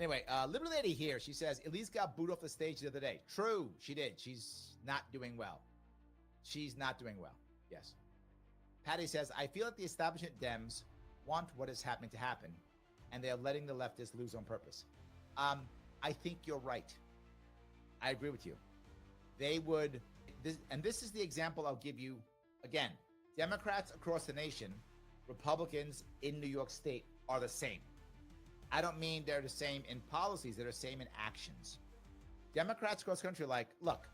Anyway, Liberty Lady here. She says, Elise got booed off the stage the other day. True, she did. She's not doing well. She's not doing well. Yes. Patty says, I feel like the establishment Dems want what is happening to happen, and they are letting the leftists lose on purpose. I think you're right. I agree with you. They would, and this is the example I'll give you again. Democrats across the nation, Republicans in New York State are the same. I don't mean they're the same in policies, they're the same in actions. Democrats across the country are like, look,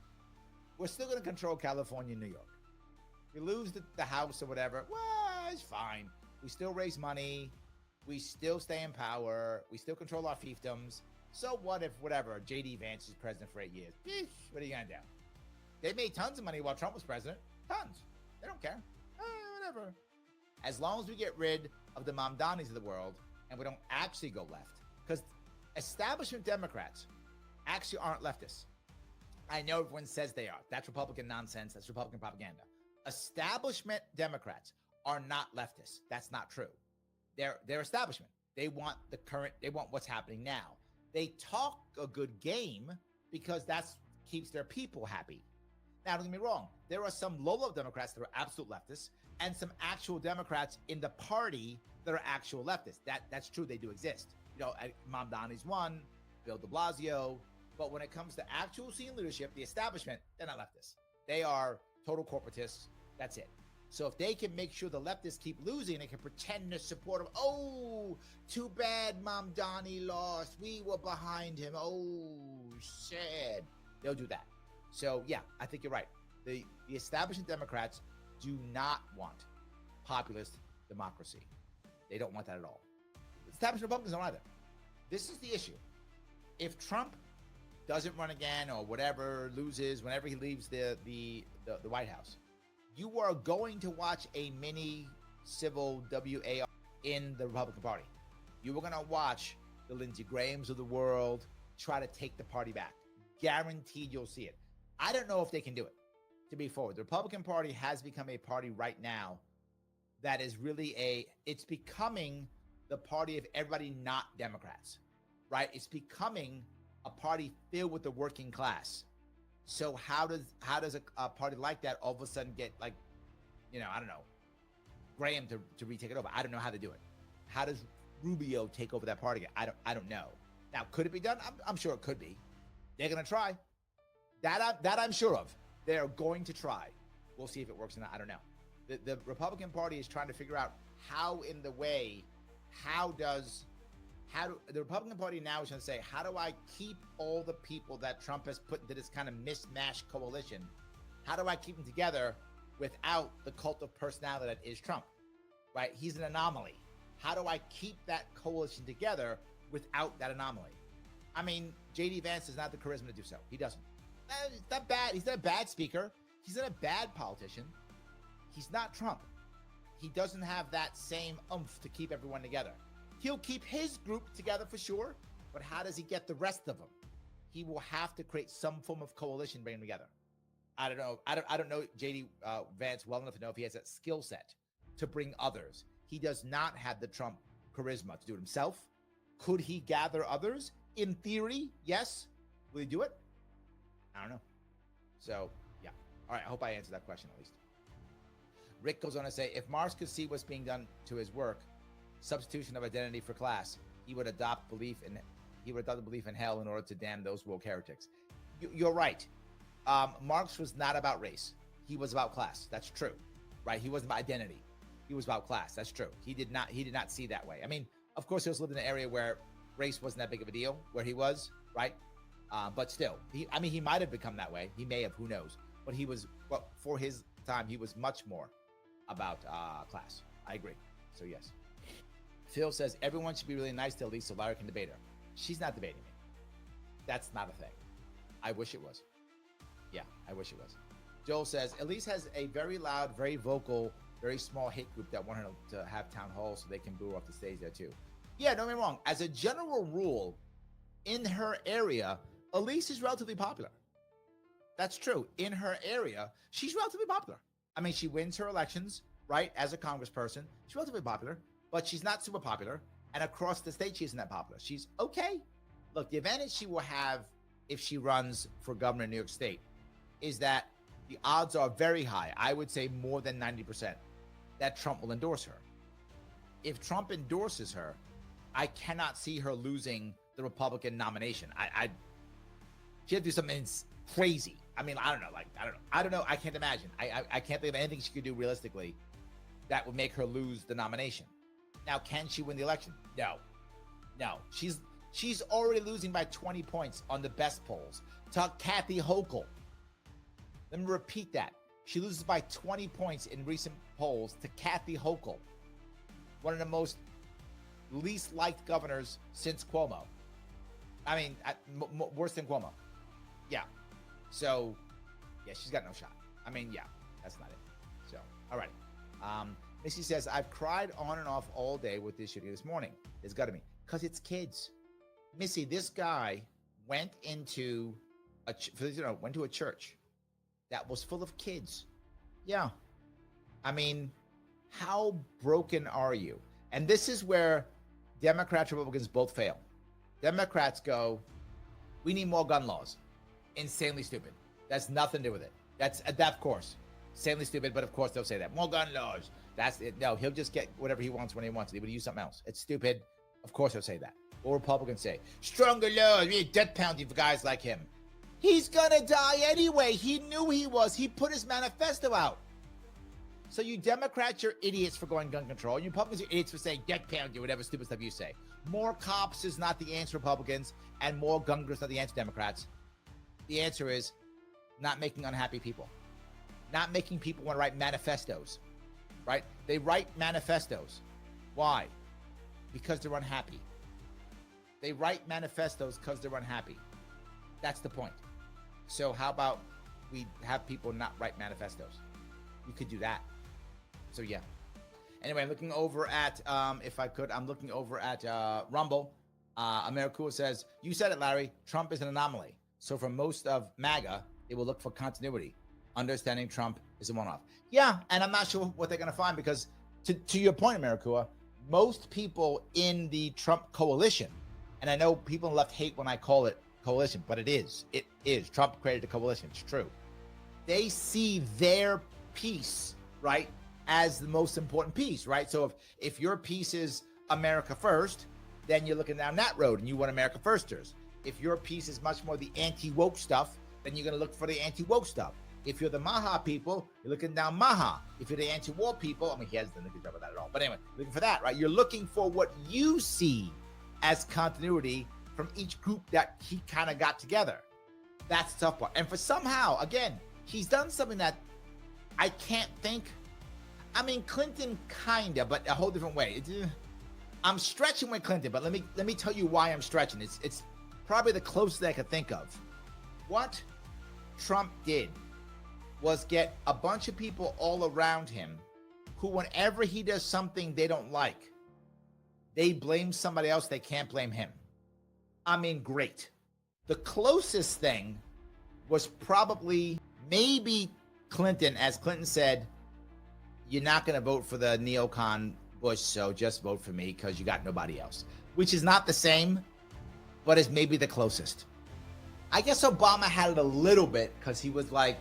we're still going to control California and New York. We lose the House or whatever, well, it's fine. We still raise money. We still stay in power. We still control our fiefdoms. So what if, whatever, J.D. Vance is president for 8 years? What are you going to do? They made tons of money while Trump was president. Tons. They don't care. Whatever. As long as we get rid of the Mamdanis of the world and we don't actually go left. Because establishment Democrats actually aren't leftists. I know everyone says they are. That's Republican nonsense. That's Republican propaganda. Establishment Democrats are not leftists. That's not true. They're establishment. They want the current, they want what's happening now. They talk a good game because that's keeps their people happy. Now, don't get me wrong. There are some low-level Democrats that are absolute leftists and some actual Democrats in the party that are actual leftists. That's true. They do exist. You know, Mamdani's one, Bill de Blasio. But when it comes to actual senior leadership, the establishment, they're not leftists. They are total corporatists. That's it. So if they can make sure the leftists keep losing, they can pretend to support them. Oh, too bad Mamdani lost. We were behind him. Oh, sad. They'll do that. So, yeah, I think you're right. The establishment Democrats do not want populist democracy. They don't want that at all. The establishment Republicans don't either. This is the issue. If Trump doesn't run again or whatever, loses whenever he leaves the White House, you are going to watch a mini civil WAR in the Republican Party. You are going to watch the Lindsey Grahams of the world try to take the party back. Guaranteed you'll see it. I don't know if they can do it, to be forward. The Republican Party has become a party right now that is really it's becoming the party of everybody not Democrats, right? It's becoming a party filled with the working class. So how does a party like that all of a sudden get, like, you know, I don't know, Graham to retake it over? I don't know how to do it. How does Rubio take over that party? I don't know. Now, could it be done? I'm sure it could be. They're going to try. That I'm sure of. They're going to try. We'll see if it works or not. I don't know. The Republican Party is trying to figure out how the Republican Party now is going to say, how do I keep all the people that Trump has put into this kind of mismatched coalition? How do I keep them together without the cult of personality that is Trump, right? He's an anomaly. How do I keep that coalition together without that anomaly? I mean, J.D. Vance does not have the charisma to do so. He doesn't. He's not bad. He's not a bad speaker. He's not a bad politician. He's not Trump. He doesn't have that same oomph to keep everyone together. He'll keep his group together for sure, but how does he get the rest of them? He will have to create some form of coalition, bring them together. I don't know. I don't know J.D. Vance well enough to know if he has that skill set to bring others. He does not have the Trump charisma to do it himself. Could he gather others? In theory, yes. Will he do it? I don't know. So, yeah. All right. I hope I answered that question at least. Rick goes on to say, if Marx could see what's being done to his work, substitution of identity for class, he would adopt the belief in hell in order to damn those woke heretics. You're right. Marx was not about race. He was about class. That's true, right? He wasn't about identity. He was about class. That's true. He did not see that way. I mean, of course, he was living in an area where race wasn't that big of a deal, where he was, right? But still, he might have become that way. He may have, who knows? But he was, well, for his time, he was much more about class. I agree. So yes. Phil says, everyone should be really nice to Elise so Larry can debate her. She's not debating me. That's not a thing. I wish it was. Yeah, I wish it was. Joel says, Elise has a very loud, very vocal, very small hate group that want her to have town halls so they can boo her off the stage there too. Yeah, don't get me wrong. As a general rule, in her area, Elise is relatively popular. That's true. In her area, she's relatively popular. I mean, she wins her elections, right? As a congressperson, she's relatively popular. But she's not super popular. And across the state, she isn't that popular. She's okay. Look, the advantage she will have if she runs for governor in New York State is that the odds are very high. I would say more than 90% that Trump will endorse her. If Trump endorses her, I cannot see her losing the Republican nomination. She had to do something crazy. I mean, I don't know. I can't imagine. I can't think of anything she could do realistically that would make her lose the nomination. Now, can she win the election? No. She's already losing by 20 points on the best polls to Kathy Hochul. Let me repeat that. She loses by 20 points in recent polls to Kathy Hochul, one of the most least liked governors since Cuomo. I mean, worse than Cuomo. Yeah. So, yeah, she's got no shot. I mean, yeah, that's not it. So, all right. Missy says, I've cried on and off all day with this shooting this morning. It's got to be because it's kids. Missy, this guy went into a church that was full of kids. Yeah. I mean, how broken are you? And this is where Democrats and Republicans both fail. Democrats go, we need more gun laws. Insanely stupid. That's nothing to do with it. That's of course. Insanely stupid, but of course they'll say that. More gun laws. That's it. No, he'll just get whatever he wants when he wants it. He would use something else. It's stupid. Of course they'll say that. Or Republicans say, stronger laws, we need death penalty for guys like him. He's gonna die anyway. He knew he was. He put his manifesto out. So you Democrats are idiots for going gun control. You Republicans are idiots for saying death penalty, whatever stupid stuff you say. More cops is not the answer, Republicans, and more gun control is not the answer, Democrats. The answer is not making unhappy people. Not making people want to write manifestos, right? They write manifestos. Why? Because they're unhappy. They write manifestos because they're unhappy. That's the point. So how about we have people not write manifestos? We could do that. So yeah. Anyway, I'm looking over at, if I could, I'm looking over at Rumble. Americool says, you said it, Larry. Trump is an anomaly. So for most of MAGA, they will look for continuity. Understanding Trump is a one-off. Yeah, and I'm not sure what they're going to find because, to your point, Americool, most people in the Trump coalition, and I know people on the left hate when I call it coalition, but it is. It is. Trump created a coalition. It's true. They see their piece, right, as the most important piece, right? So if your piece is America first, then you're looking down that road and you want America firsters. If your piece is much more the anti-woke stuff, then you're going to look for the anti-woke stuff. If you're the Maha people, you're looking down Maha. If you're the anti-war people, I mean, he hasn't done a good job of that at all. But anyway, looking for that, right? You're looking for what you see as continuity from each group that he kind of got together. That's the tough part. And for somehow, again, he's done something that I can't think. I mean, Clinton kinda, but a whole different way. I'm stretching with Clinton, but let me tell you why I'm stretching. It's probably the closest I could think of. What Trump did was get a bunch of people all around him who, whenever he does something they don't like, they blame somebody else. They can't blame him. I mean, great. The closest thing was probably maybe Clinton, as Clinton said, you're not going to vote for the neocon Bush, so just vote for me because you got nobody else, which is not the same, but is maybe the closest. I guess Obama had it a little bit because he was like,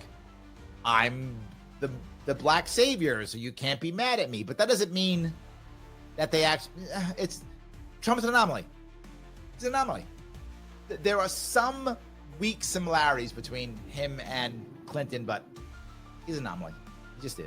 I'm the black savior, so you can't be mad at me. But that doesn't mean that they actually, Trump's an anomaly. He's an anomaly. There are some weak similarities between him and Clinton, but he's an anomaly. He just is.